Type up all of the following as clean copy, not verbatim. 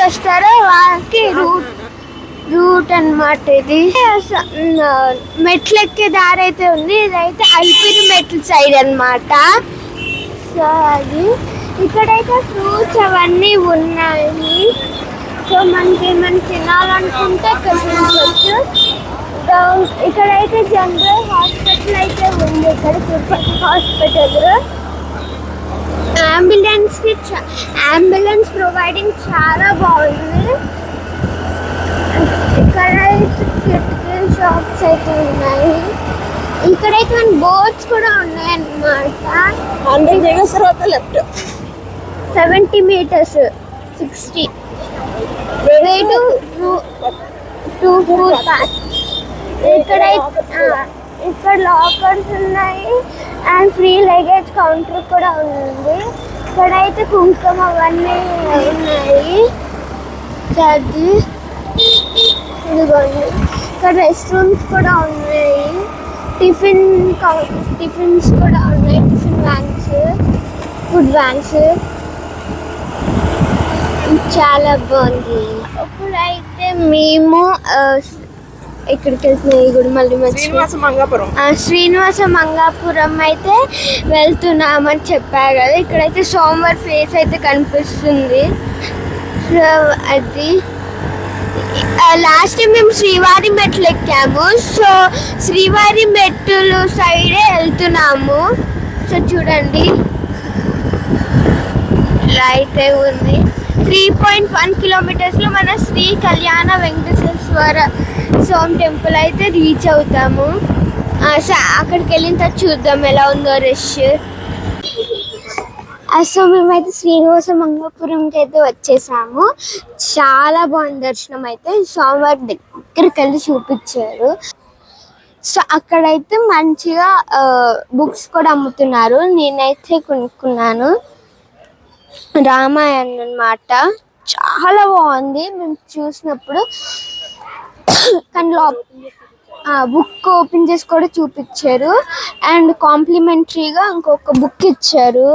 వస్తారో వాళ్ళకి రూట్ అన్నమాట. ఇది మెట్లు ఎక్కే దారి అయితే ఉంది. ఇదైతే అల్పిరి మెట్ల సైడ్ అన్నమాట. సో అది ఇక్కడైతే ఫ్రూట్స్ అవన్నీ ఉన్నాయి. సో మనకి ఏమైనా తినాలనుకుంటే ఇక్కడ తినవచ్చు. ఇక్కడైతే జనరల్ హాస్పిటల్ అయితే ఉంది. ఇక్కడ తిరుపతి హాస్పిటల్. అంబులెన్స్ ప్రొవైడింగ్ చాలా బాగుంది. ఇక్కడైతే కిటికీ షాప్స్ అయితే ఉన్నాయి. ఇక్కడైతే మన బోర్డ్స్ కూడా ఉన్నాయి అన్నమాట. 100 meters తర్వాత left, 70 meters 60 way to 2 foot path. ఇక్కడ లాకర్స్ ఉన్నాయి అండ్ ఫ్రీ లగేజ్ కౌంటర్ కూడా ఉంది. ఇక్కడైతే కుంకుమ అవన్నీ ఉన్నాయి. ఇదిగోండి ఇక్కడ రెస్ట్ రూమ్స్ కూడా ఉన్నాయి. టిఫిన్స్ కూడా ఉన్నాయి. టిఫిన్ వ్యాన్స్, ఫుడ్ వ్యాన్స్ చాలా బాగుంది. ఇప్పుడైతే మేము ఇక్కడికి వెళ్తున్నాం. ఈ గుడి మళ్ళీ శ్రీనివాస మంగాపురం అయితే వెళ్తున్నామని చెప్పారు కదా. ఇక్కడైతే సోమవారం ఫేస్ అయితే కనిపిస్తుంది. అది లాస్ట్ టైం మేము శ్రీవారి మెట్లు ఎక్కాము. సో శ్రీవారి మెట్లు సైడే వెళ్తున్నాము. సో చూడండి ఇలా అయితే ఉంది. 3.1 kilometers మన శ్రీ కళ్యాణ వెంకటేశ్వర స్వామి టెంపుల్ అయితే రీచ్ అవుతాము. అక్కడికి వెళ్ళిన తర్వాత చూద్దాం ఎలా ఉందో రష్. సో మేమైతే శ్రీనివాస మంగాపురంకి అయితే వచ్చేసాము. చాలా బాగుంది దర్శనం అయితే. స్వామివారి దగ్గరికి వెళ్ళి చూపించారు. సో అక్కడైతే మంచిగా బుక్స్ కూడా అమ్ముతున్నారు. నేనైతే కొనుక్కున్నాను. రామాయణం అన్నమాట. చాలా బాగుంది మేము చూసినప్పుడు. కానీ బుక్ ఓపెన్ చేసి కూడా చూపించారు. అండ్ కాంప్లిమెంటరీగా ఇంకొక బుక్ ఇచ్చారు.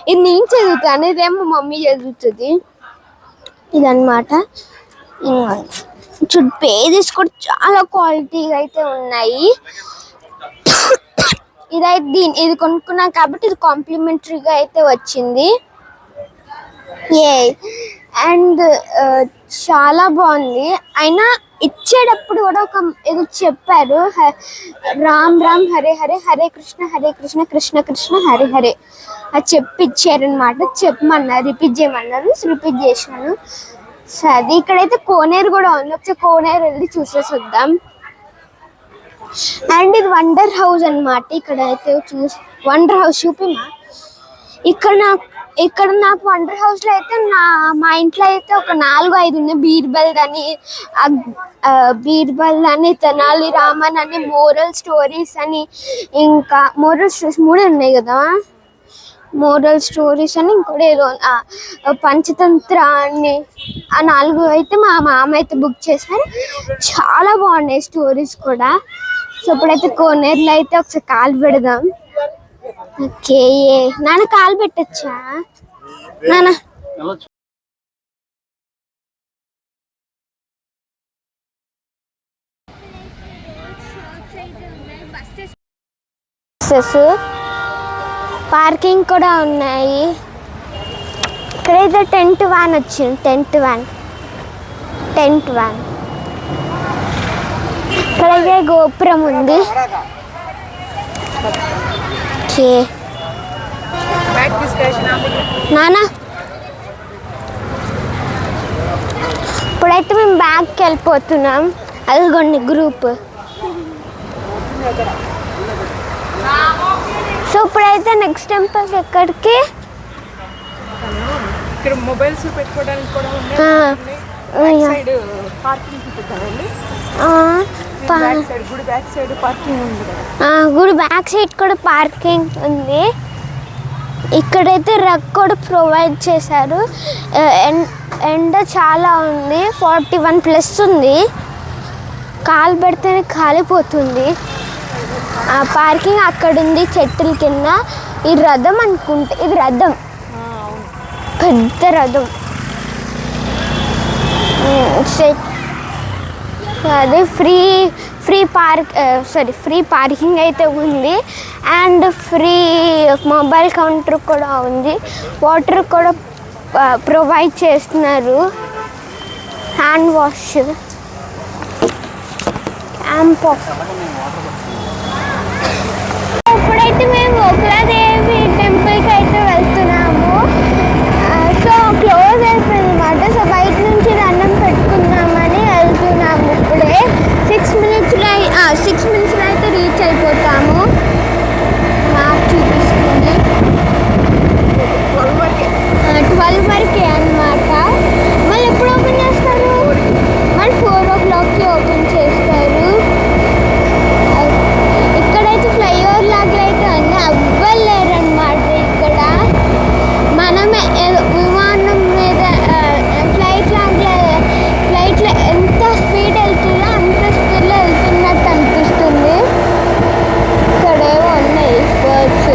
ఇది నేను చదువుతాను, ఇదేమో మమ్మీ చదువుతుంది. ఇదన్నమాట. చూడు పేజెస్ కూడా చాలా క్వాలిటీగా అయితే ఉన్నాయి. ఇది కొనుక్కున్నాం కాబట్టి ఇది కాంప్లిమెంటరీగా అయితే వచ్చింది. అండ్ చాలా బాగుంది. అయినా ఇచ్చేటప్పుడు కూడా ఏదో చెప్పారు, రామ్ రామ్ హరే హరే హరే కృష్ణ కృష్ణ కృష్ణ హరే హరే అది చెప్పిచ్చారనమాట. చెప్పమన్నారు, రిపీట్ చేయమన్నారు. రిపీట్ చేసినాను. సరే ఇక్కడైతే కోనేరు కూడా ఉంది. ఒకసారి కోనేరు వెళ్ళి చూసేసి వద్దాం. అండ్ ఇది వండర్ హౌస్ అనమాట. ఇక్కడైతే వండర్ హౌస్ చూపిమా. ఇక్కడ నాకు వండర్ హౌస్ లో అయితే మా ఇంట్లో అయితే ఒక 4-5 ఉన్నాయి. బీర్బల్ అని, తెనాలి రామన్ అని, మోరల్ స్టోరీస్ అని, ఇంకా మోరల్ స్టోరీస్ 3 ఉన్నాయి కదా. మోరల్ స్టోరీస్ అని ఇంకోటి ఏదో పంచతంత్ర అని, ఆ 4 అయితే మా మామ అయితే బుక్ చేశారు. చాలా బాగున్నాయి స్టోరీస్ కూడా. సో ఇప్పుడైతే కోనేరులో అయితే ఒకసారి కాలు పెడదాం. ఓకే నాన్న కాలు పెట్టచ్చా నాన్న? పార్కింగ్ కూడా ఉన్నాయి. ఇక్కడైతే టెంట్ వ్యాన్ వచ్చింది. టెంట్ వ్యాన్ ఇక్కడైతే గోపురం ఉంది. ఓకే నానా ఇప్పుడైతే మేము బ్యాగ్కి వెళ్ళిపోతున్నాం. అదిగోండి గ్రూప్. సో ఇప్పుడైతే నెక్స్ట్ టెంపుల్ ఎక్కడికి? ఇక్కడ మొబైల్స్ పెట్టుకోవడానికి కూడా ఉన్నాయి. గుడి బ్యాక్ సైడ్ పార్కింగ్ ఉంది. గుడి బ్యాక్ సైడ్ కూడా పార్కింగ్ ఉంది. ఇక్కడైతే రగ్ కూడా ప్రొవైడ్ చేశారు. ఎండ చాలా ఉంది. 41+ ఉంది. కాలు పెడితేనే కాలిపోతుంది. పార్కింగ్ అక్కడ ఉంది చెట్టుల కింద. ఈ రథం అనుకుంటే, ఇది రథం, పెద్ద రథం. అది ఫ్రీ పార్కింగ్ అయితే ఉంది అండ్ ఫ్రీ మొబైల్ కౌంటర్ కూడా ఉంది. వాటర్ కూడా ప్రొవైడ్ చేస్తున్నారు. హ్యాండ్ వాష్ ఇప్పుడైతే మేము ఒకలాదేవి టెంపుల్కి అయితే వెళ్తున్నాము. సో క్లోజ్ అయిపోయింది అన్నమాట. సో బయట నుంచి దండం పెట్టుకుందామని వెళ్తున్నాము. ఇప్పుడే 6 minutesలో అయితే రీచ్ అయిపోతాము. మ్యాప్ చూపిస్తుంది 12 వరకే అన్నమాట. మళ్ళీ ఎప్పుడు ఓపెన్ చేస్తారు? మళ్ళీ 4 o'clockకి ఓపెన్ చేస్తారు. ఇక్కడైతే ఫ్లైఓవర్ లాగా అయితే ఉంది. అవ్వలేరన్నమాట ఇక్కడ. మనమే విమానం మీద ఫ్లైట్లో ఎంత స్పీడ్ వెళ్తుందో అంత స్పీడ్లో వెళ్తున్నట్టు అనిపిస్తుంది. ఇక్కడేవో ఉన్నాయి బర్డ్స్.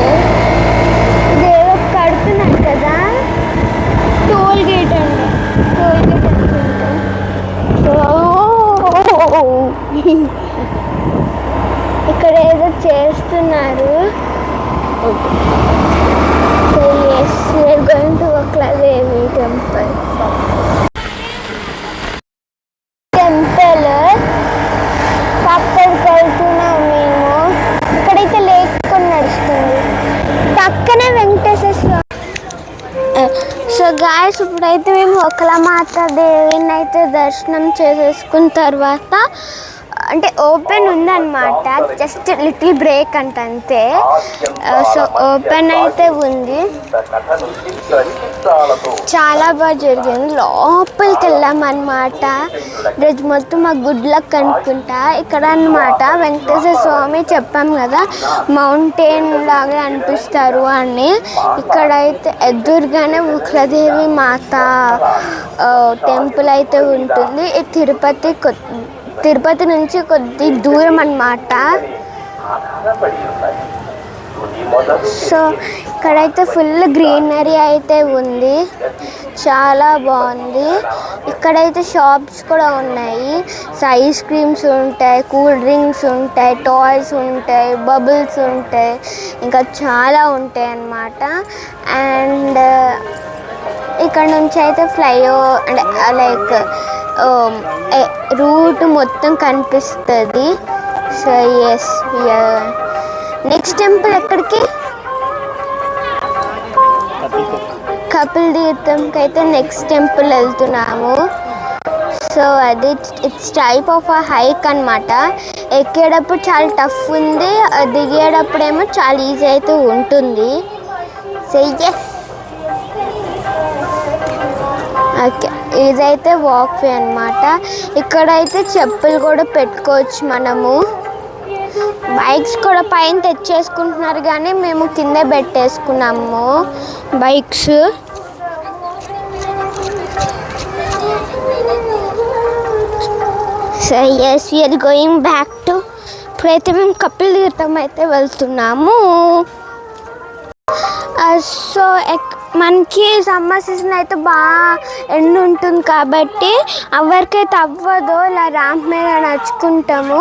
ఇదేవో కడుతున్నారు కదా, టోల్ గేట్ అండి. టోల్ గేట్ అనుకుంటా. ఇక్కడ ఏదో చేస్తున్నారు. So yes, we are going to Okladevi temple. అక్కడికి వెళ్తున్నాం మేము. ఇక్కడైతే లేక్ కూడా నడుస్తుంది. పక్కనే వెంకటేశ్వర స్వామి. సో గాయస్, ఇప్పుడైతే మేము ఒకలమాత దేవిని అయితే దర్శనం చేసేసుకున్న తర్వాత అంటే ఓపెన్ ఉందన్నమాట. జస్ట్ లిటిల్ బ్రేక్ అంతే. సో ఓపెన్ అయితే ఉంది. చాలా బాగా జరిగింది. లోపలికి వెళ్ళామన్నమాట. రోజు మొత్తం మా గుడ్ లక్ అనుకుంటా. ఇక్కడ అన్నమాట వెంకటేశ్వర స్వామి చెప్పాం కదా, మౌంటైన్ లాగా అనిపిస్తారు అని. ఇక్కడైతే ఎదురుగానే ఉక్లదేవి మాత టెంపుల్ అయితే ఉంటుంది. తిరుపతి నుంచి కొద్ది దూరం అన్నమాట. సో ఇక్కడైతే ఫుల్ గ్రీనరీ అయితే ఉంది. చాలా బాగుంది. ఇక్కడైతే షాప్స్ కూడా ఉన్నాయి. ఐస్ క్రీమ్స్ ఉంటాయి, కూల్ డ్రింక్స్ ఉంటాయి, టాయ్స్ ఉంటాయి, బబుల్స్ ఉంటాయి, ఇంకా చాలా ఉంటాయి అన్నమాట. అండ్ ఇక్కడ నుంచి అయితే అంటే లైక్ రూట్ మొత్తం కనిపిస్తుంది. సో ఎస్, నెక్స్ట్ టెంపుల్ ఎక్కడికి? కపిల్ తీర్థంకి అయితే నెక్స్ట్ టెంపుల్ వెళ్తున్నాము. సో అది ఇట్స్ టైప్ ఆఫ్ హైక్ అన్నమాట. ఎక్కేటప్పుడు చాలా టఫ్ ఉంది, దిగేటప్పుడేమో చాలా ఈజీ అయితే ఉంటుంది. సో ఎస్, ఓకే, ఇదైతే వాక్ వే అన్నమాట. ఇక్కడైతే చెప్పులు కూడా పెట్టుకోవచ్చు మనము. బైక్స్ కూడా పైన తెచ్చేసుకుంటున్నారు కానీ మేము కిందే పెట్టేసుకున్నాము bikes. So yes, we're going back to. ఇప్పుడైతే మేము కపిల్ తీర్థం అయితే వెళ్తున్నాము. సో మనకి సమ్మర్ సీజన్ అయితే బాగా ఎండ ఉంటుంది కాబట్టి ఎవరికైతే అవ్వదో ఇలా ర్యాంప్ మీద నడుచుకుంటాము.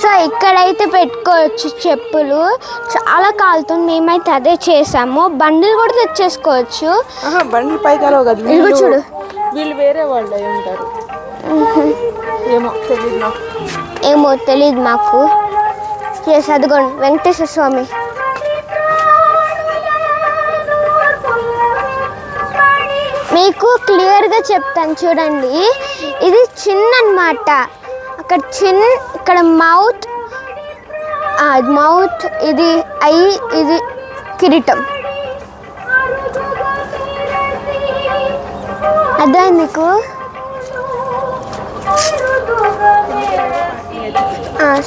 సో ఇక్కడైతే పెట్టుకోవచ్చు చెప్పులు. చాలా కాలుతుంది. మేమైతే అదే చేసాము. బండిలు కూడా తెచ్చేసుకోవచ్చు. బండి పై కలవు కదా. ఇదిగో చూడు, వీళ్ళు వేరే వాళ్ళు అయి ఉంటారు. ఏమో తెలియదు మాకు. అదిగోండి వెంకటేశ్వర స్వామి. మీకు క్లియర్గా చెప్తాను చూడండి. ఇది చిన్న అన్నమాట. అక్కడ ఇక్కడ మౌత్, ఇది ఐ, ఇది కిరీటం. అదే మీకు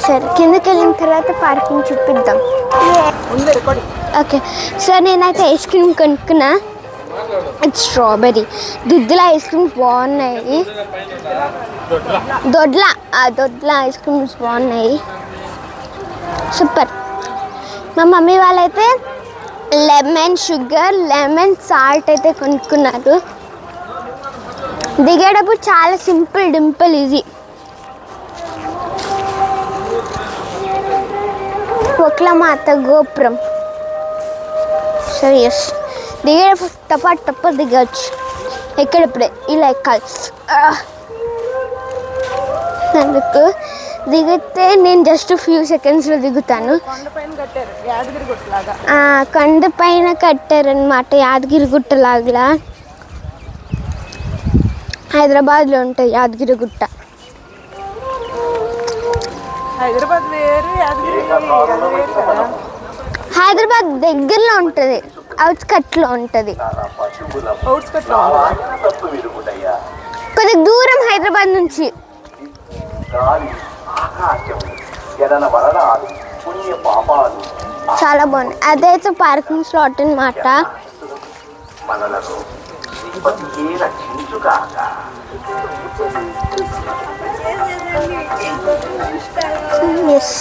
సరే, కిందకి వెళ్ళిన తర్వాత పార్కింగ్ చూపిద్దాం. ఓకే, సరే నేనైతే ఐస్ క్రీమ్ కొనుక్కున్నా. స్ట్రాబెర్రీ దుద్దుల ఐస్ క్రీమ్స్ బాగున్నాయి. దొడ్ల ఐస్ క్రీమ్స్ బాగున్నాయి, సూపర్. మా మమ్మీ వాళ్ళైతే లెమన్ షుగర్, లెమన్ సాల్ట్ అయితే కొనుక్కున్నారు. దిగేటప్పుడు చాలా సింపుల్ డింపుల్ ఈజీ. వక్లమాత గోపురం. సరే ఎస్, దిగేటప్పుడు టప దిగవచ్చు. ఎక్కడప్పుడే ఇలా ఎక్కాలి. అందుకు దిగితే నేను జస్ట్ ఫ్యూ సెకండ్స్లో దిగుతాను. కొండ పైన కట్టారనమాట, యాదగిరిగుట్టలాగా. హైదరాబాద్లో ఉంటుంది యాదగిరిగుట్ట. హైదరాబాద్ దగ్గరలో ఉంటుంది, అవుట్స్కట్లో ఉంటుంది. కొద్దిగా దూరం హైదరాబాద్ నుంచి. చాలా బాగుంది. అదైతే పార్కింగ్ స్లాట్ అన్నమాట. ఎస్,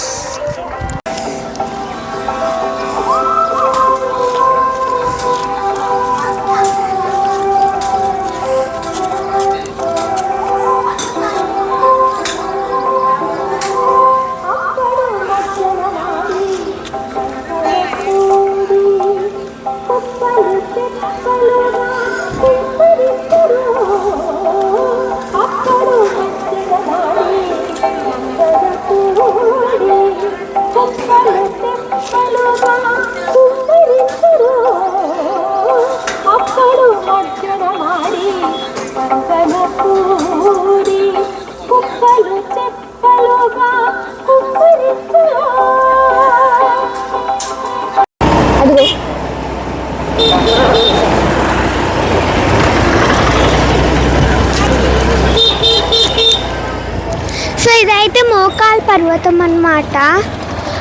సో ఇదైతే మోకాల్ పర్వతం అన్నమాట.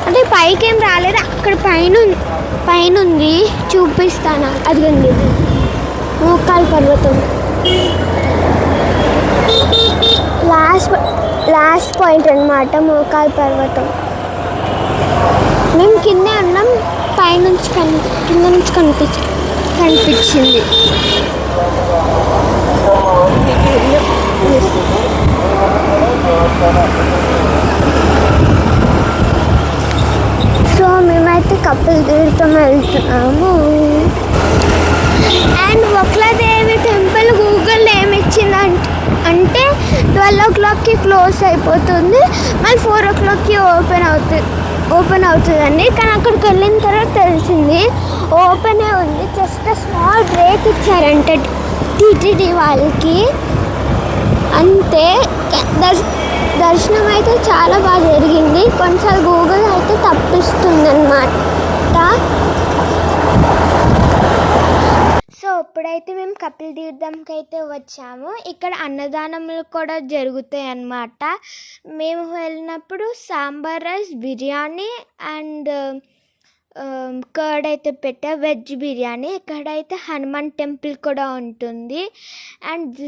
అంటే పైకి ఏం రాలేదు, అక్కడ పైన ఉంది, చూపిస్తాను. అదిగండి మోకాల్ పర్వతం. లాస్ట్ పాయింట్ అన్నమాట మోకాల్ పర్వతం. మేము కిందే ఉన్నాం, పైనుంచి కింద నుంచి కనిపించింది. సో మేమైతే కపిల్ తీర్థం వెళ్తున్నాము. అండ్ వక్లదేవి టెంపుల్ గూగుల్ ఏమి ఇచ్చిందంటే 12 o'clockకి క్లోజ్ అయిపోతుంది, మళ్ళీ 4 o'clockకి ఓపెన్ అవుతుందండి. కానీ అక్కడికి వెళ్ళిన తర్వాత తెలిసింది ఓపెనే ఉంది. జస్ట్ స్మాల్ బ్రేక్ ఇచ్చారంటే టీటీడీ వాళ్ళకి, అంతే. దర్శనం అయితే చాలా బాగా జరిగింది. కొన్నిసార్లు గూగుల్ అయితే తప్పిస్తుంది అన్నమాట. సో ఇప్పుడైతే మేము కపిల్ తీర్థంకి అయితే వచ్చాము. ఇక్కడ అన్నదానములు కూడా జరుగుతాయి అన్నమాట. మేము వెళ్ళినప్పుడు sambar rice, biryani and curd అయితే పెట్టా, వెజ్ బిర్యానీ. ఇక్కడైతే హనుమాన్ టెంపుల్ కూడా ఉంటుంది. అండ్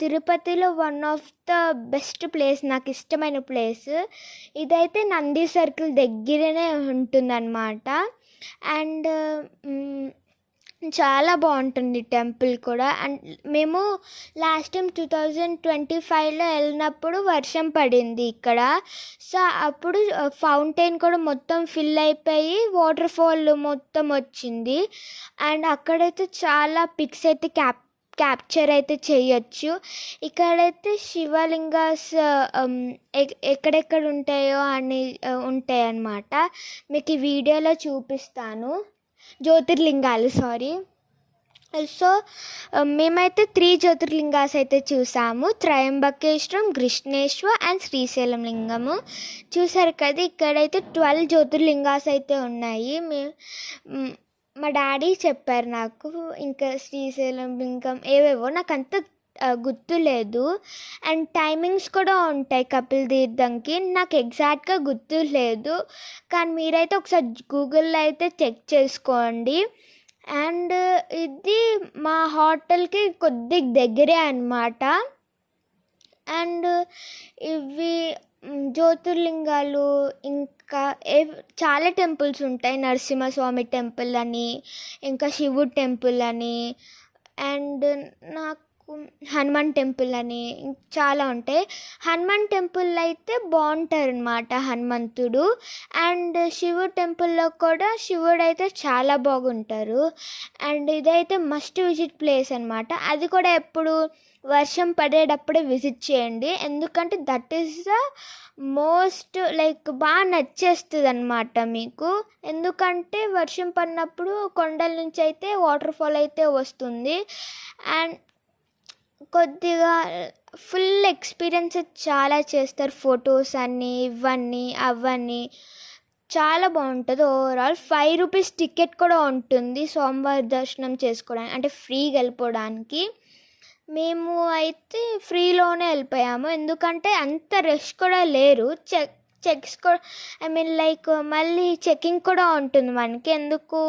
తిరుపతిలో one of the best place, నాకు ఇష్టమైన ప్లేస్ ఇదైతే. నంది సర్కిల్ దగ్గరనే ఉంటుందన్నమాట. అండ్ చాలా బాగుంటుంది టెంపుల్ కూడా. అండ్ మేము లాస్ట్ టైం 2025లో వెళ్ళినప్పుడు వర్షం పడింది ఇక్కడ. సో అప్పుడు ఫౌంటైన్ కూడా మొత్తం ఫిల్ అయిపోయి వాటర్ ఫాల్ మొత్తం వచ్చింది. అండ్ అక్కడైతే చాలా పిక్స్ అయితే క్యాప్చర్ అయితే చేయొచ్చు. ఇక్కడైతే శివలింగాస్ ఎక్కడెక్కడ ఉంటాయో అని ఉంటాయి అన్నమాట. మీకు ఈ వీడియోలో చూపిస్తాను. జ్యోతిర్లింగాలు, సారీ. సో మేమైతే 3 జ్యోతిర్లింగాస్ అయితే చూసాము. త్రయంబకేశ్వరం, కృష్ణేశ్వర్ అండ్ శ్రీశైలం లింగము చూసారు కదా. ఇక్కడైతే 12 జ్యోతిర్లింగాస్ అయితే ఉన్నాయి. మా డాడీ చెప్పారు నాకు. ఇంకా శ్రీశైలం లింగం ఏవేవో నాకు అంత గుర్తులేదు. అండ్ టైమింగ్స్ కూడా ఉంటాయి కపిల్ తీర్థంకి, నాకు ఎగ్జాక్ట్గా గుర్తు లేదు. కానీ మీరైతే ఒకసారి గూగుల్లో అయితే చెక్ చేసుకోండి. అండ్ ఇది మా హోటల్కి కొద్దిగా దగ్గరే అన్నమాట. అండ్ ఇవి జ్యోతిర్లింగాలు ఇంకా చాలా టెంపుల్స్ ఉంటాయి. నరసింహస్వామి టెంపుల్ అని, ఇంకా శివుడు టెంపుల్ అని. అండ్ నాకు హనుమాన్ టెంపుల్ అని చాలా ఉంటాయి. హనుమాన్ టెంపుల్ అయితే బాగుంటారనమాట హనుమంతుడు. అండ్ శివుడు టెంపుల్లో కూడా శివుడు అయితే చాలా బాగుంటారు. అండ్ ఇదైతే మస్ట్ విజిట్ ప్లేస్ అనమాట. అది కూడా ఎప్పుడు వర్షం పడేటప్పుడే విజిట్ చేయండి, ఎందుకంటే దట్ ఈస్ ద మోస్ట్ బాగా నచ్చేస్తుంది అనమాట మీకు. ఎందుకంటే వర్షం పడినప్పుడు కొండల నుంచి అయితే వాటర్ ఫాల్ అయితే వస్తుంది. అండ్ కొద్దిగా ఫుల్ ఎక్స్పీరియన్స్ చాలా చేస్తారు, ఫొటోస్ అన్నీ ఇవన్నీ అవన్నీ చాలా బాగుంటుంది. ఓవరాల్ 5 రూపీస్ టికెట్ కూడా ఉంటుంది సోమవారి దర్శనం చేసుకోవడానికి, అంటే ఫ్రీగా వెళ్ళిపోవడానికి. మేము అయితే ఫ్రీలోనే వెళ్ళిపోయాము, ఎందుకంటే అంత రష్ కూడా లేరు. చెక్స్ కూడా మళ్ళీ చెకింగ్ కూడా ఉంటుంది మనకి, ఎందుకు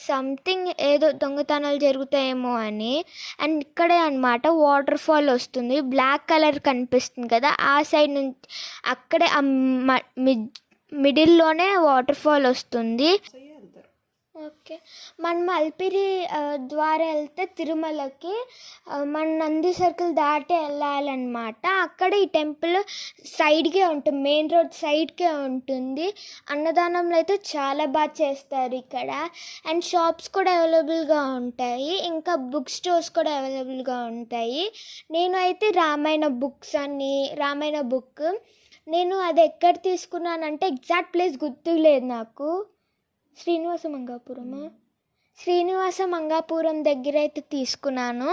సంథింగ్ ఏదో దొంగతనాలు జరుగుతాయేమో అని. అండ్ ఇక్కడే అనమాట వాటర్ ఫాల్ వస్తుంది, బ్లాక్ కలర్ కనిపిస్తుంది కదా, ఆ సైడ్ నుంచి అక్కడే మిడిల్లోనే వాటర్ ఫాల్ వస్తుంది. ఓకే, మనం అల్పిరి ద్వారా వెళ్తే తిరుమలకి మన నంది సర్కిల్ దాటి వెళ్ళాలన్నమాట. అక్కడ ఈ టెంపుల్ సైడ్కే ఉంటుంది, మెయిన్ రోడ్ సైడ్కే ఉంటుంది. అన్నదానంలో అయితే చాలా బాగా చేస్తారు ఇక్కడ. అండ్ షాప్స్ కూడా అవైలబుల్గా ఉంటాయి, ఇంకా బుక్ స్టోర్స్ కూడా అవైలబుల్గా ఉంటాయి. నేను అయితే రామాయణ బుక్ నేను అది ఎక్కడ తీసుకున్నానంటే ఎగ్జాక్ట్ ప్లేస్ గుర్తులేదు నాకు. శ్రీనివాస మంగాపురం దగ్గర అయితే తీసుకున్నాను.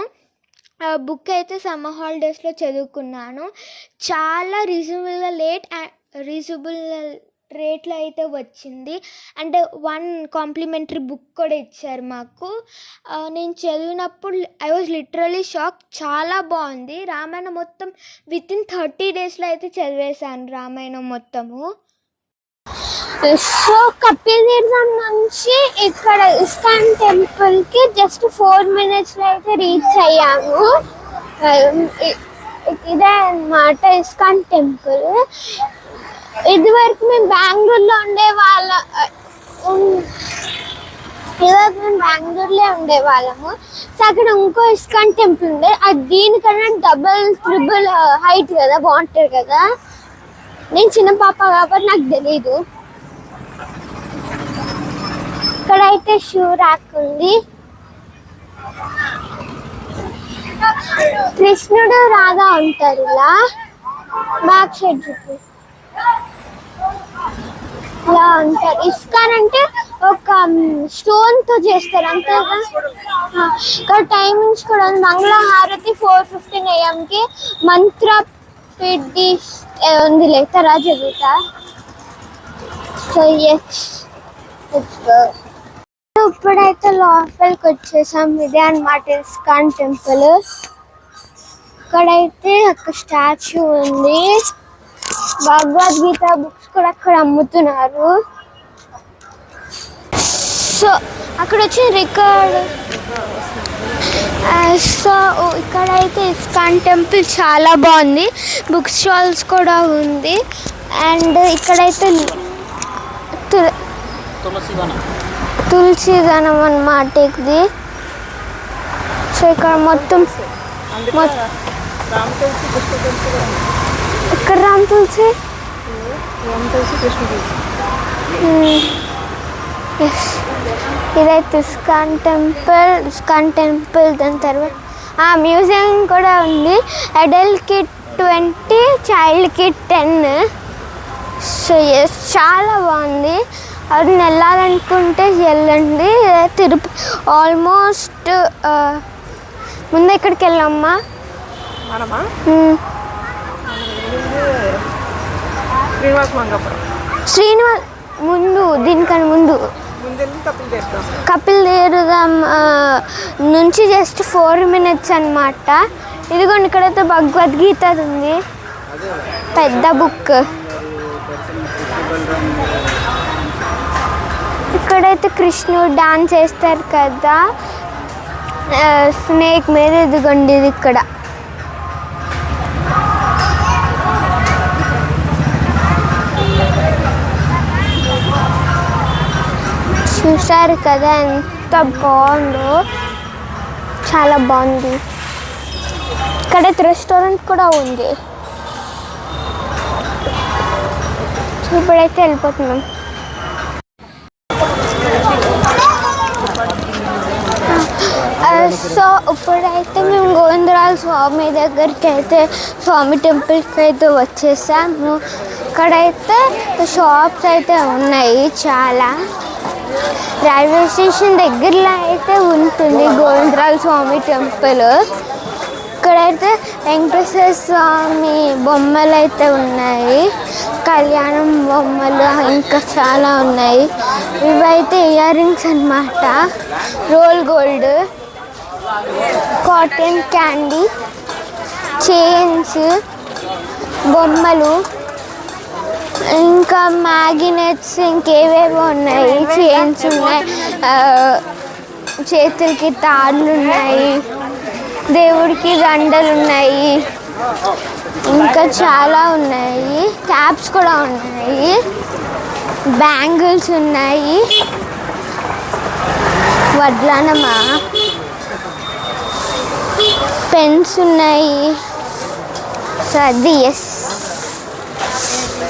ఆ బుక్ అయితే సమ్మర్ హాలిడేస్లో చదువుకున్నాను. చాలా రీజనబుల్ రేట్లో అయితే వచ్చింది. అంటే 1 కాంప్లిమెంటరీ బుక్ కూడా ఇచ్చారు మాకు. నేను చదివినప్పుడు ఐ వాజ్ లిటరలీ షాక్, చాలా బాగుంది. రామాయణం మొత్తం వితిన్ 30 డేస్లో అయితే చదివేశాను రామాయణం మొత్తము. సో కపిల్ తీర్థం నుంచి ఇక్కడ ఇస్కాన్ టెంపుల్కి జస్ట్ 4 minutesలో అయితే రీచ్ అయ్యాము. ఇదే అన్నమాట ఇస్కాన్ టెంపుల్. ఇదివరకు మేము బెంగళూరులో ఉండేవాళ్ళము. సో అక్కడ ఇంకో ఇస్కాన్ టెంపుల్ ఉండే, అది దీనికన్నా డబుల్ ట్రిపుల్ హైట్ కదా, బాగుంటుంది కదా. నేను చిన్న పాప కాబట్టి నాకు తెలీదు. ఇక్కడైతే షూ ర్యాక్ ఉంది. కృష్ణుడు రాధా ఉంటారు ఇలా బ్యాక్ సైడ్ చూపు ఇలా ఉంటారు. ఇస్కాన్ అంటే ఒక స్టోన్ తో చేస్తారు అంతేగా. ఇక్కడ టైమింగ్స్ కూడా ఉంది. మంగళహారతి 4:15 AM కి, మంత్ర పిడి ఉంది లేకపోతే చదువుతా. సో ఇప్పుడైతే లోపలికి వచ్చేసాం. ఇదే అన్నమాట ఇస్కాన్ టెంపుల్. ఇక్కడైతే ఒక స్టాచ్యూ ఉంది. భగవద్గీత బుక్స్ కూడా అక్కడ అమ్ముతున్నారు. సో అక్కడ వచ్చి రికార్డ్. సో ఇక్కడైతే ఇస్కాన్ టెంపుల్ చాలా బాగుంది, బుక్ స్టాల్స్ కూడా ఉంది. అండ్ ఇక్కడైతే తులసివనం అన్నమాట ఇది. సో ఇక్కడ మొత్తం ఇక్కడ రామ్ తులసి, ఇదైతే ఇస్కాన్ టెంపుల్. దాని తర్వాత మ్యూజియం కూడా ఉంది. అడల్ట్కి 20, చైల్డ్కి 10. సో చాలా బాగుంది. అది వెళ్ళాలనుకుంటే వెళ్ళండి. ఆల్మోస్ట్ ముందు ఎక్కడికి వెళ్ళామ్మా? శ్రీనివాస్ ముందు, దీనికన్నా ముందు కపిల్ తీర్థం నుంచి జస్ట్ 4 minutes అన్నమాట. ఇదిగోండి ఇక్కడైతే భగవద్గీత ఉంది, పెద్ద బుక్. ఇక్కడైతే కృష్ణుడు డాన్స్ చేస్తారు కదా స్నేక్ మీద. ఇదిగోండి ఇది ఇక్కడ. చూసారు కదా ఎంత బాగుందో, చాలా బాగుంది. ఇక్కడైతే రెస్టారెంట్ కూడా ఉంది. ఇప్పుడైతే వెళ్ళిపోతున్నాం. సో ఇప్పుడైతే మేము గోవిందరాజ స్వామి దగ్గరికి అయితే స్వామి టెంపుల్కి అయితే వచ్చేసాము. ఇక్కడైతే షాప్స్ అయితే ఉన్నాయి చాలా. రైల్వే స్టేషన్ దగ్గరలో అయితే ఉంటుంది గోవిందరాజ స్వామి టెంపుల్. ఇక్కడైతే వెంకటేశ్వర స్వామి బొమ్మలు అయితే ఉన్నాయి, కళ్యాణం బొమ్మలు ఇంకా చాలా ఉన్నాయి. ఇవైతే ఇయర్ రింగ్స్ అన్నమాట, roll gold, cotton candy, chains, బొమ్మలు, ఇంకా మ్యాగ్నెట్స్, ఇంకేవేవో ఉన్నాయి. చైన్స్ ఉన్నాయి, చేతులకి తాళ్ళు ఉన్నాయి, దేవుడికి దండలు ఉన్నాయి, ఇంకా చాలా ఉన్నాయి. క్యాప్స్ కూడా ఉన్నాయి, బ్యాంగిల్స్ ఉన్నాయి. వడ్లనమా, పెన్స్ ఉన్నాయి. సో అది ఎస్